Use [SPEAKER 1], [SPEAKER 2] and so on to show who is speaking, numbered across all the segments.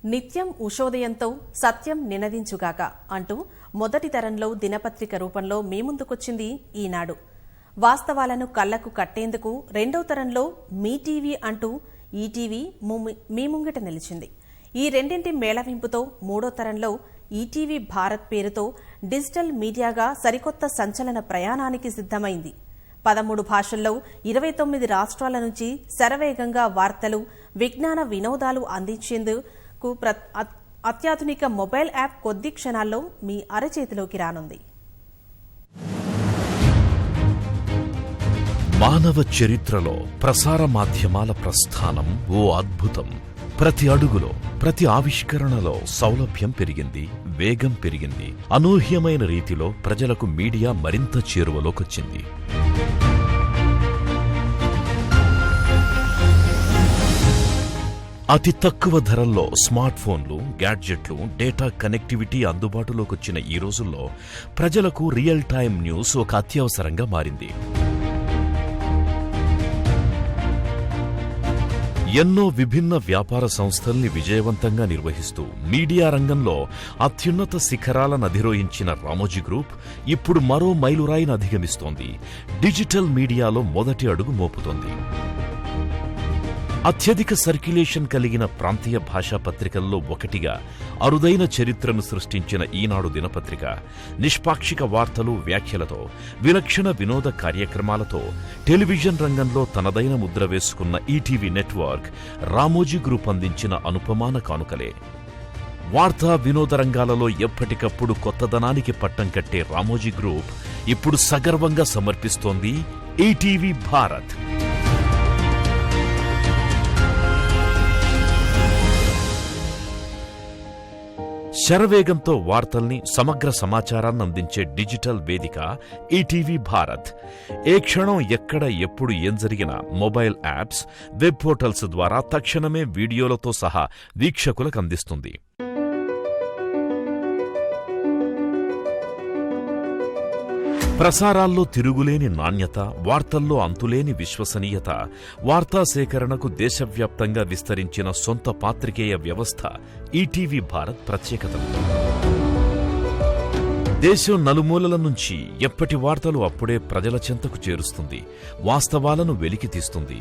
[SPEAKER 1] నిత్యం ఉషోదయంతో సత్యం నినదించుగాక అంటూ మొదటి తరంలో దినపత్రిక రూపంలో మీ ముందుకొచ్చింది ఈనాడు. వాస్తవాలను కళ్లకు కట్టేందుకు రెండో తరంలో మీ టీవీ అంటూ ఈటీవీ మీ ముంగిట నిలిచింది. ఈ రెండింటి మేళవింపుతో మూడో తరంలో ఈటీవీ భారత్ పేరుతో డిజిటల్ మీడియాగా సరికొత్త సంచలన ప్రయాణానికి సిద్ధమైంది. 13 భాషల్లో 29 రాష్ట్రాల నుంచి శరవేగంగా వార్తలు, విజ్ఞాన వినోదాలు అందించేందుకు అత్యాధునిక మొబైల్ యాప్ కొద్ది క్షణాల్లో మీ అరచేతిలోకి రానుంది.
[SPEAKER 2] మానవ చరిత్రలో ప్రసార మాధ్యమాల ప్రస్థానం ఓ అద్భుతం. ప్రతి అడుగులో, ప్రతి ఆవిష్కరణలో సౌలభ్యం పెరిగింది, వేగం పెరిగింది. అనూహ్యమైన రీతిలో ప్రజలకు మీడియా మరింత చేరువలోకొచ్చింది. అతి తక్కువ ధరల్లో స్మార్ట్ ఫోన్లు, గ్యాడ్జెట్లు, డేటా కనెక్టివిటీ అందుబాటులోకొచ్చిన ఈ రోజుల్లో ప్రజలకు రియల్ టైమ్ న్యూస్ ఒక అత్యవసరంగా మారింది. ఎన్నో విభిన్న వ్యాపార సంస్థల్ని విజయవంతంగా నిర్వహిస్తూ మీడియా రంగంలో అత్యున్నత శిఖరాలను అధిరోహించిన రామోజీ గ్రూప్ ఇప్పుడు మరో మైలురాయిని అధిగమిస్తోంది. డిజిటల్ మీడియాలో మొదటి అడుగు మోపుతోంది. అత్యధిక సర్క్యులేషన్ కలిగిన ప్రాంతీయ భాషా పత్రికల్లో ఒకటిగా అరుదైన చరిత్రను సృష్టించిన ఈనాడు దినపత్రిక నిష్పాక్షిక వార్తలు, వ్యాఖ్యలతో, విలక్షణ వినోద కార్యక్రమాలతో టెలివిజన్ రంగంలో తనదైన ముద్ర వేసుకున్న ఈటీవీ నెట్వర్క్ రామోజీ గ్రూప్ అందించిన అనుపమాన కానుకలే. వార్తా వినోద రంగాలలో ఎప్పటికప్పుడు కొత్తదనానికి పట్టం కట్టే రామోజీ గ్రూప్ ఇప్పుడు సగర్వంగా సమర్పిస్తోంది ఈటీవీ భారత్. శరవేగంతో వార్తల్ని, సమగ్ర సమాచారాన్ని అందించే డిజిటల్ వేదిక ఈటీవీ భారత్. ఏ క్షణం ఎక్కడ ఎప్పుడు ఏం జరిగినా మొబైల్ యాప్స్, వెబ్ పోర్టల్స్ ద్వారా తక్షణమే వీడియోలతో సహా వీక్షకులకు అందిస్తుంది. ప్రసారాల్లో తిరుగులేని నాణ్యత, వార్తల్లో అంతులేని విశ్వసనీయత, వార్తా సేకరణకు దేశవ్యాప్తంగా విస్తరించిన సొంత పాత్రికేయ వ్యవస్థ ఈటీవీ భారత్ ప్రత్యేకత. దేశం నలుమూలల నుంచి ఎప్పటి వార్తలు అప్పుడే ప్రజల చెంతకు చేరుస్తుంది. వాస్తవాలను వెలికితీస్తుంది.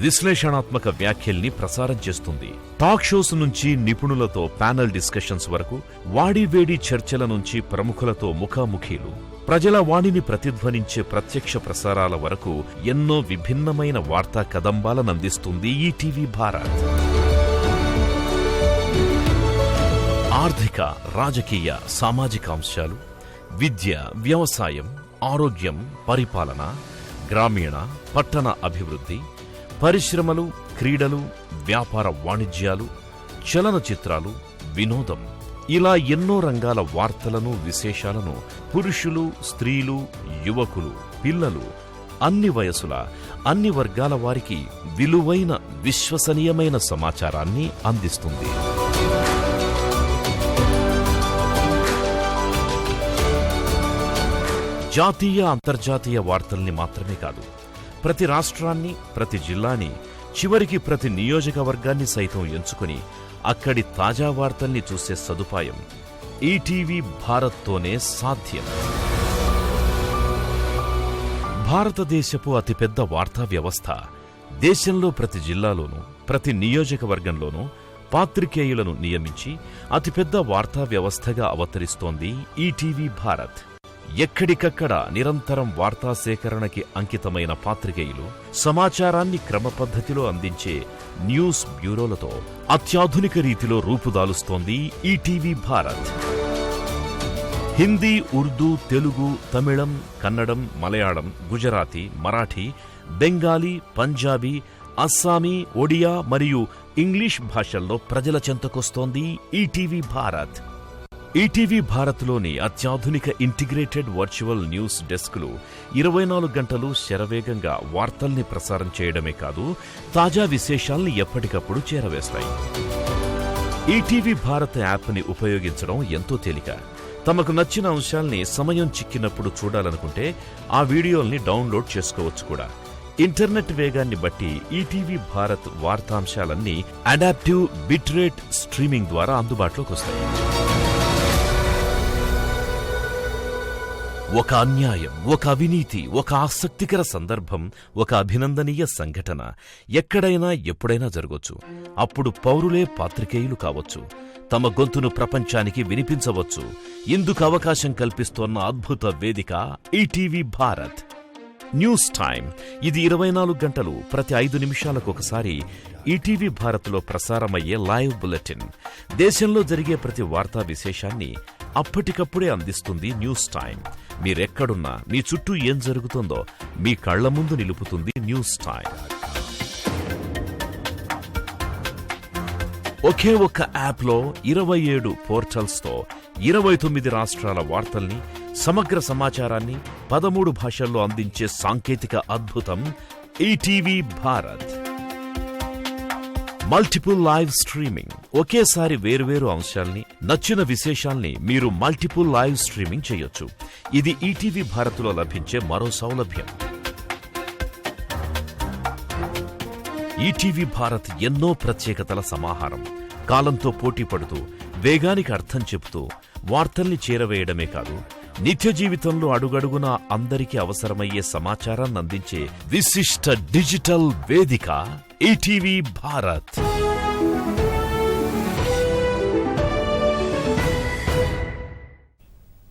[SPEAKER 2] విశ్లేషణాత్మక వ్యాఖ్యల్ని ప్రసారం చేస్తుంది. టాక్ షోస్ నుంచి నిపుణులతో ప్యానెల్ డిస్కషన్స్ వరకు, వాడివేడి చర్చల నుంచి ప్రముఖులతో ముఖాముఖీలు, ప్రజల వాణిని ప్రతిధ్వనించే ప్రత్యక్ష ప్రసారాల వరకు ఎన్నో విభిన్నమైన వార్తా కదంబాలను అందిస్తుంది ఈటీవీ భారత్. ఆర్థిక, రాజకీయ, సామాజిక అంశాలు, విద్య, వ్యవసాయం, ఆరోగ్యం, పరిపాలన, గ్రామీణ, పట్టణ అభివృద్ధి, పరిశ్రమలు, క్రీడలు, వ్యాపార వాణిజ్యాలు, చలనచిత్రాలు, వినోదం, ఇలా ఎన్నో రంగాల వార్తలను, విశేషాలను పురుషులు, స్త్రీలు, యువకులు, పిల్లలు, అన్ని వయసుల, అన్ని వర్గాల వారికి విలువైన, విశ్వసనీయమైన సమాచారాన్ని అందిస్తుంది. జాతీయ, అంతర్జాతీయ వార్తల్ని మాత్రమే కాదు, ప్రతి రాష్ట్రాన్ని, ప్రతి జిల్లాని, చివరికి ప్రతి నియోజకవర్గాన్ని సైతం ఎంచుకుని అక్కడి తాజా వార్తల్ని చూసే సదుపాయం ఈటీవీ భారత్తోనే సాధ్యం. భారతదేశపు అతిపెద్ద వార్తా వ్యవస్థ. దేశంలో ప్రతి జిల్లాలోనూ, ప్రతి నియోజకవర్గంలోనూ పాత్రికేయులను నియమించి అతిపెద్ద వార్తా వ్యవస్థగా అవతరిస్తోంది ఈటీవీ భారత్. ఎక్కడికక్కడ నిరంతరం వార్తా సేకరణకి అంకితమైన పాత్రికేయులు, సమాచారాన్ని క్రమపద్ధతిలో అందించే న్యూస్ బ్యూరోలతో అత్యాధునిక రీతిలో రూపుదాలుస్తోంది ఈటీవీ భారత్. హిందీ, ఉర్దూ, తెలుగు, తమిళం, కన్నడం, మలయాళం, గుజరాతీ, మరాఠీ, బెంగాలీ, పంజాబీ, అస్సామీ, ఒడియా మరియు ఇంగ్లీష్ భాషల్లో ప్రజల చెంతకొస్తోంది ఈటీవీ భారత్. ఈటీవీ భారత్లోని అత్యాధునిక ఇంటిగ్రేటెడ్ వర్చువల్ న్యూస్ డెస్క్లు 24 గంటలు శరవేగంగా వార్తల్ని ప్రసారం చేయడమే కాదు, తాజా విశేషాల్ని ఎప్పటికప్పుడు చేరవేస్తాయి. ఈటీవీ భారత్ యాప్ని ఉపయోగించడం ఎంతో తేలిక. తమకు నచ్చిన అంశాల్ని సమయం చిక్కినప్పుడు చూడాలనుకుంటే ఆ వీడియోల్ని డౌన్లోడ్ చేసుకోవచ్చు కూడా. ఇంటర్నెట్ వేగాన్ని బట్టి ఈటీవీ భారత్ వార్తాంశాలన్నీ అడాప్టివ్ బిట్రేట్ స్ట్రీమింగ్ ద్వారా అందుబాటులోకి వస్తాయి. ఒక అన్యాయం, ఒక అవినీతి, ఒక ఆసక్తికర సందర్భం, ఒక అభినందనీయ సంఘటన ఎక్కడైనా ఎప్పుడైనా జరగొచ్చు. అప్పుడు పౌరులే పాత్రికేయులు కావచ్చు, తమ గొంతును ప్రపంచానికి వినిపించవచ్చు. ఇందుకు అవకాశం కల్పిస్తోన్న అద్భుత వేదిక ఈటీవీ భారత్. న్యూస్ టైం, ఇది 24 గంటలు ప్రతి 5 నిమిషాలకు ఒకసారి ఈటీవీ భారత్లో ప్రసారమయ్యే లైవ్ బులెటిన్. దేశంలో జరిగే ప్రతి వార్తా విశేషాన్ని అప్పటికప్పుడే అందిస్తుంది న్యూస్ టైం. మీరెక్కడున్నా మీ చుట్టూ ఏం జరుగుతుందో మీ కళ్ల ముందు నిలుపుతుంది న్యూస్ టైం. ఒకే ఒక్క యాప్లో 27 పోర్టల్స్తో 29 రాష్ట్రాల వార్తల్ని, సమగ్ర సమాచారాన్ని 13 భాషల్లో అందించే సాంకేతిక అద్భుతం ETV Bharat. Multiple live streaming, ఒకేసారి వేర్వేరు అంశాల్ని, నచ్చిన విశేషాల్ని మీరు మల్టిపుల్ లైవ్ స్ట్రీమింగ్ చేయొచ్చు. ఇది ఈటీవీ భారత్లో లభించే మరో సౌలభ్యం. ఈటీవీ భారత్ ఎన్నో ప్రత్యేకతల సమాహారం. కాలంతో పోటీ పడుతూ, వేగానికి అర్థం చెబుతూ వార్తల్ని చేరవేయడమే కాదు, నిత్య జీవితంలో అడుగడుగునా అందరికీ అవసరమయ్యే సమాచారాన్ని అందించే విశిష్ట డిజిటల్ వేదిక ఈటీవీ భారత్.